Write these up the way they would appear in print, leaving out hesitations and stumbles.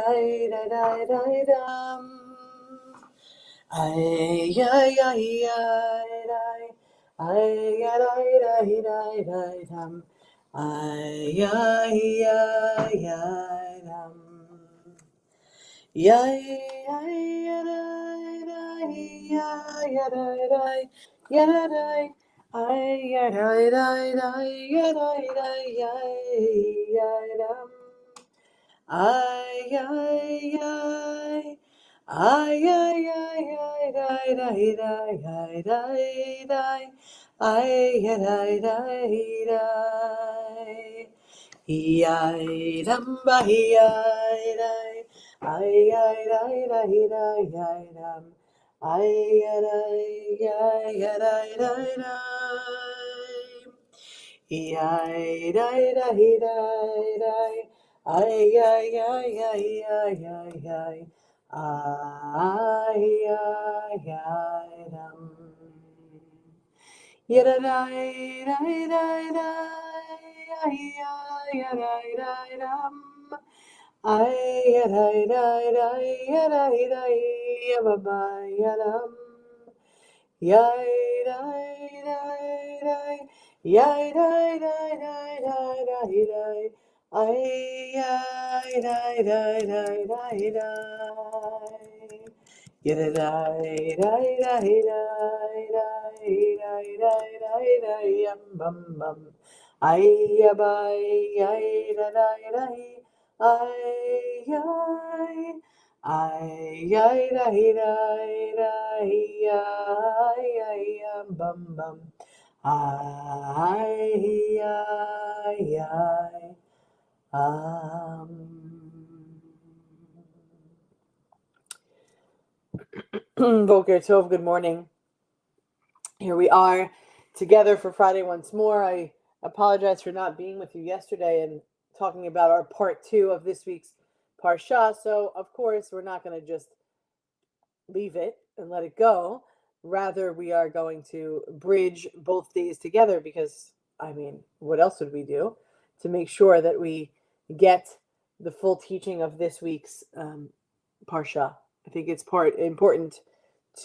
ay, da, da, da, dum. Ay, ay, ay, ay, ay, ay, ay, ay, ay, ay, dum. Ay, ay, ay, ay, dum. Yay, yay, yay, yay, yay, yay, yay, ay, yay, yay, yay, yay, yay, yay, dum. Ay, ay, ay, ay, ay, ay, ay, ay, ay, ay, ay, ay, ay, ay, ay, ay, ay. Yai dum ba yai dai, ay ay dai dai dai yai dum, ay dai yai dai dai dai, yai dai dai dai dai, ay ay ay ay ay ay ay ay dum. Yada dai dai dai dai, yada dai dum. Ay yada dai dai yada dai yaba ba yadam. Yai dai dai dai, yai dai dai dai dai dai dai. Ay yai dai dai dai dai dai. Yada dai dai dai dai dai dai dai dai dai yum bum bum. Ay bye ay da dai dai ay ay ay ay dai dai dai ay bum bum. Ay ay Boker Tov, good morning. Here we are together for Friday once more. I apologize for not being with you yesterday and talking about our part 2 of this week's Parsha. So, of course, we're not going to just leave it and let it go. Rather, we are going to bridge both days together because, I mean, what else would we do to make sure that we get the full teaching of this week's Parsha? I think it's important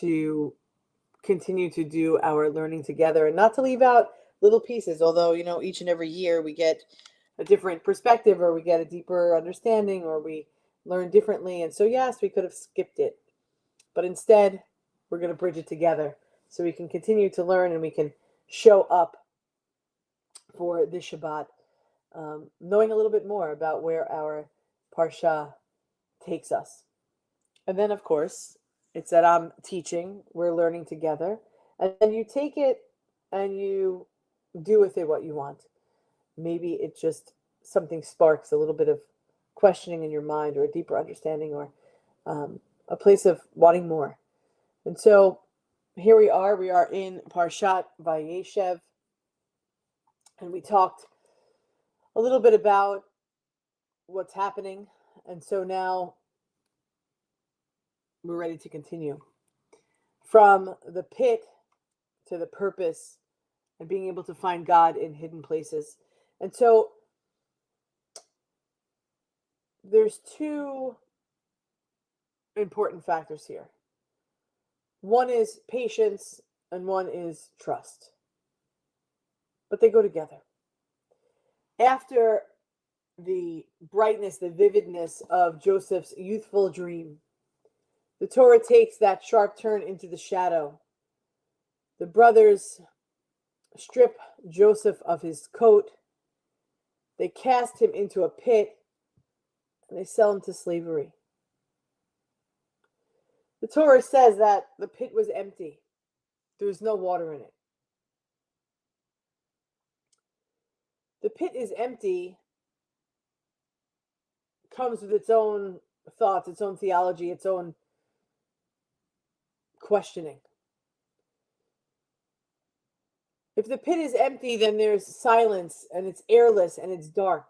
to continue to do our learning together and not to leave out little pieces, although, each and every year we get a different perspective or we get a deeper understanding or we learn differently. And so, yes, we could have skipped it, but instead we're going to bridge it together so we can continue to learn and we can show up for this Shabbat, knowing a little bit more about where our Parsha takes us. And then, of course, it's that I'm teaching, we're learning together, and then you take it and you do with it what you want. Maybe it just something sparks a little bit of questioning in your mind or a deeper understanding or a place of wanting more. And so here we are in Parshat Vayeshev, and we talked a little bit about what's happening. And so now we're ready to continue. From the pit to the purpose and being able to find God in hidden places. And so there's two important factors here. One is patience and one is trust. But they go together. After the brightness, the vividness of Joseph's youthful dream, the Torah takes that sharp turn into the shadow. The brothers strip Joseph of his coat. They cast him into a pit and they sell him to slavery. The Torah says that the pit was empty. There was no water in it. The pit is empty comes with its own thoughts, its own theology, its own questioning. If the pit is empty, then there's silence and it's airless and it's dark.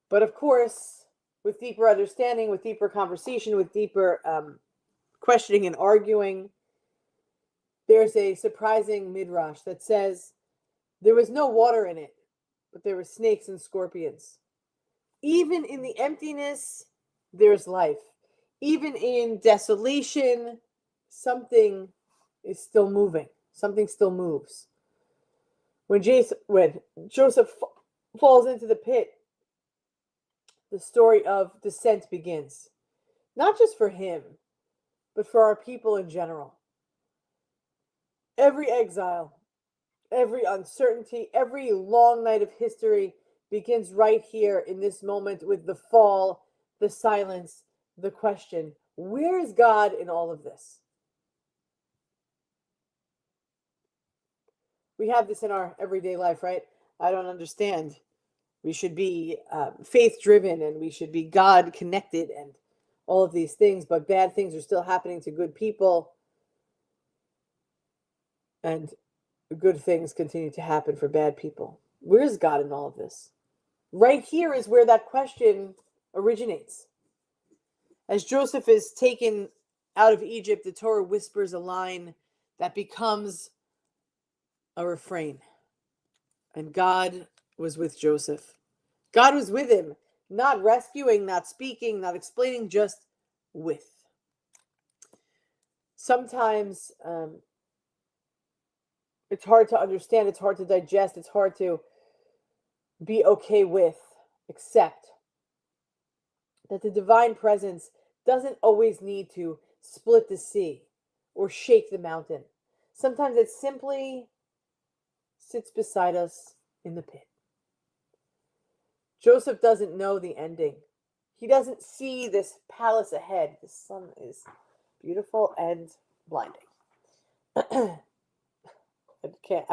But of course, with deeper understanding, with deeper conversation, with deeper questioning and arguing, there's a surprising midrash that says there was no water in it, but there were snakes and scorpions. Even in the emptiness there's life. Even in desolation, something is still moving. Something still moves. When Joseph falls into the pit, the story of descent begins. Not just for him, but for our people in general. Every exile, every uncertainty, every long night of history begins right here in this moment with the fall, the silence, the question, where is God in all of this? We have this in our everyday life, right? I don't understand. We should be faith driven and we should be God connected and all of these things, but bad things are still happening to good people. And good things continue to happen for bad people. Where's God in all of this? Right here is where that question originates. As Joseph is taken out of Egypt, the Torah whispers a line that becomes a refrain. And God was with Joseph. God was with him, not rescuing, not speaking, not explaining, just with. Sometimes it's hard to understand, it's hard to digest, it's hard to be okay with, accept that the divine presence doesn't always need to split the sea or shake the mountain. Sometimes it simply sits beside us in the pit. Joseph doesn't know the ending. He doesn't see this palace ahead. The sun is beautiful and blinding. I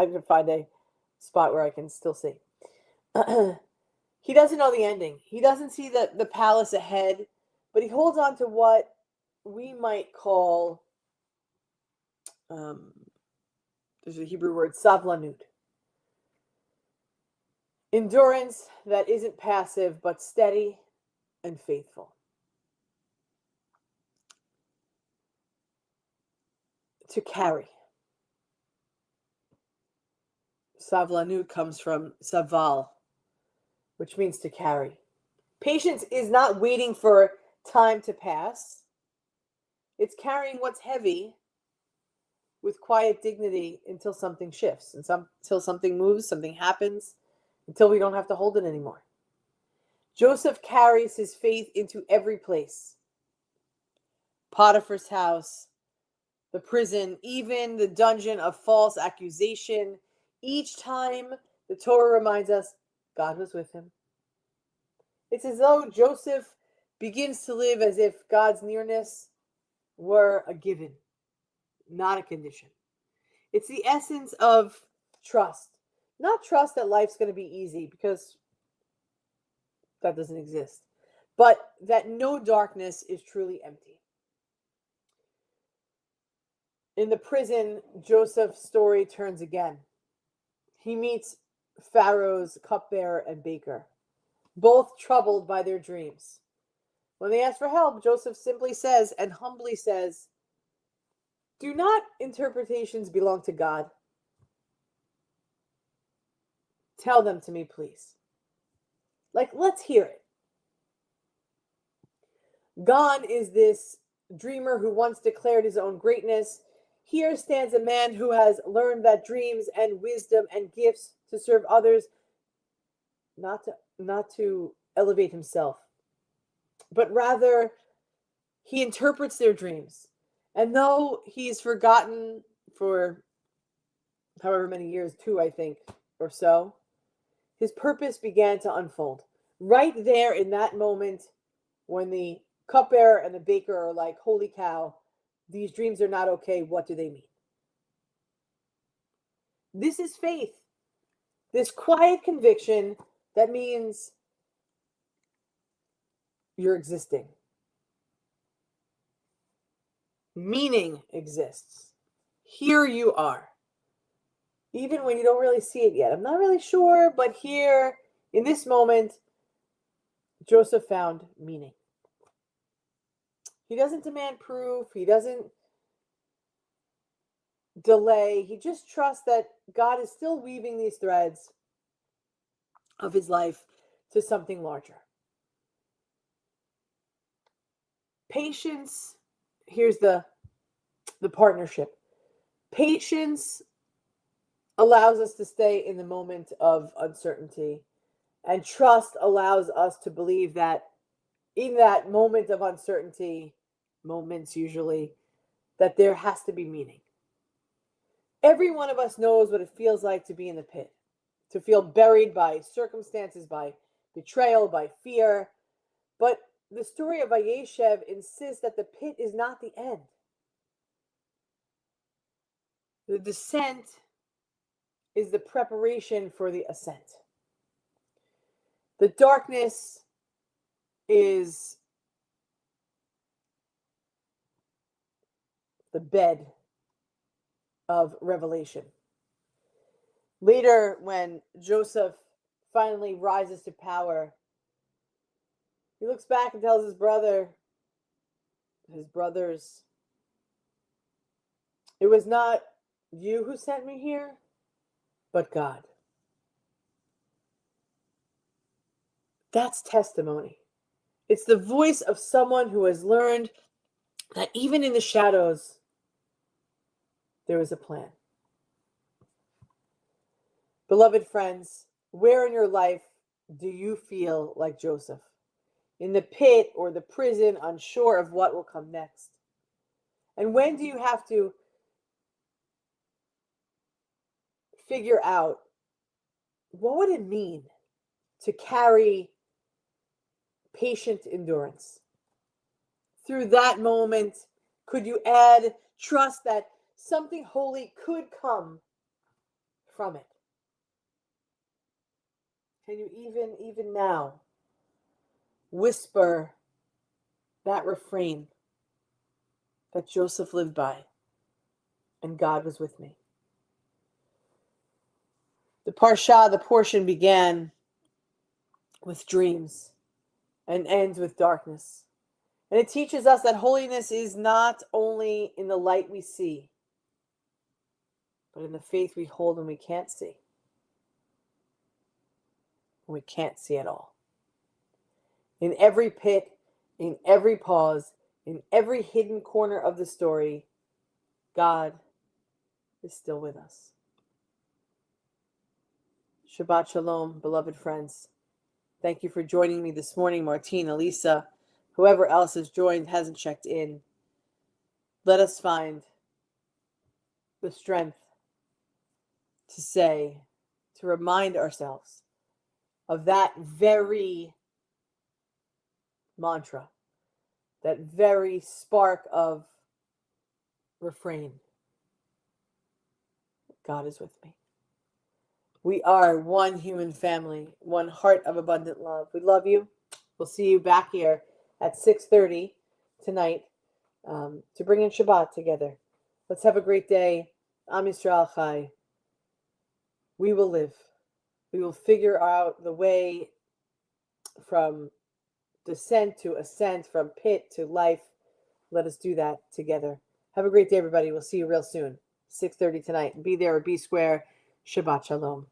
can find a spot where I can still see. He doesn't know the ending. He doesn't see the palace ahead, but he holds on to what we might call, there's a Hebrew word, savlanut. Endurance that isn't passive, but steady and faithful. To carry. Savlanut comes from saval, which means to carry. Patience is not waiting for time to pass. It's carrying what's heavy with quiet dignity until something shifts, and until something moves, something happens, until we don't have to hold it anymore. Joseph carries his faith into every place. Potiphar's house, the prison, even the dungeon of false accusation. Each time the Torah reminds us God was with him. It's as though Joseph begins to live as if God's nearness were a given, not a condition. It's the essence of trust. Not trust that life's going to be easy, because that doesn't exist, but that no darkness is truly empty. In the prison, Joseph's story turns again. He meets Pharaoh's cupbearer and baker, both troubled by their dreams. When they ask for help, Joseph simply says and humbly says, "Do not interpretations belong to God? Tell them to me, please." Let's hear it. Gone is this dreamer who once declared his own greatness. Here stands a man who has learned that dreams and wisdom and gifts to serve others, not to elevate himself, but rather he interprets their dreams. And though he's forgotten for however many years, 2, I think, or so, his purpose began to unfold. Right there in that moment when the cupbearer and the baker are like, holy cow, these dreams are not okay. What do they mean? This is faith. This quiet conviction that means you're existing. Meaning exists. Here you are. Even when you don't really see it yet. I'm not really sure, but here, in this moment, Joseph found meaning. He doesn't demand proof. He doesn't delay. He just trusts that God is still weaving these threads of his life to something larger. Patience, here's the partnership. Patience allows us to stay in the moment of uncertainty, and trust allows us to believe that in that moment of uncertainty, moments usually, that there has to be meaning. Every one of us knows what it feels like to be in the pit, to feel buried by circumstances, by betrayal, by fear. But the story of Vayeshev insists that the pit is not the end. The descent is the preparation for the ascent. The darkness is the bed of revelation. Later, when Joseph finally rises to power, he looks back and tells his brothers, "It was not you who sent me here, but God." That's testimony. It's the voice of someone who has learned that even in the shadows, there is a plan. Beloved friends, where in your life do you feel like Joseph? In the pit or the prison, unsure of what will come next? And when do you have to figure out what would it mean to carry patient endurance? Through that moment, could you add trust that something holy could come from it? Can you even now whisper that refrain that Joseph lived by, and God was with me? The parsha, the portion, began with dreams and ends with darkness. And it teaches us that holiness is not only in the light we see, but in the faith we hold when we can't see. When we can't see at all. In every pit, in every pause, in every hidden corner of the story, God is still with us. Shabbat Shalom, beloved friends. Thank you for joining me this morning, Martine, Elisa, whoever else has joined, hasn't checked in. Let us find the strength to say, to remind ourselves of that very mantra, that very spark of refrain. God is with me. We are one human family, one heart of abundant love. We love you. We'll see you back here at 6:30 tonight to bring in Shabbat together. Let's have a great day. Am Yisrael Chai. We will live. We will figure out the way from descent to ascent, from pit to life. Let us do that together. Have a great day, everybody. We'll see you real soon. 6:30 tonight. Be there or be square. Shabbat Shalom.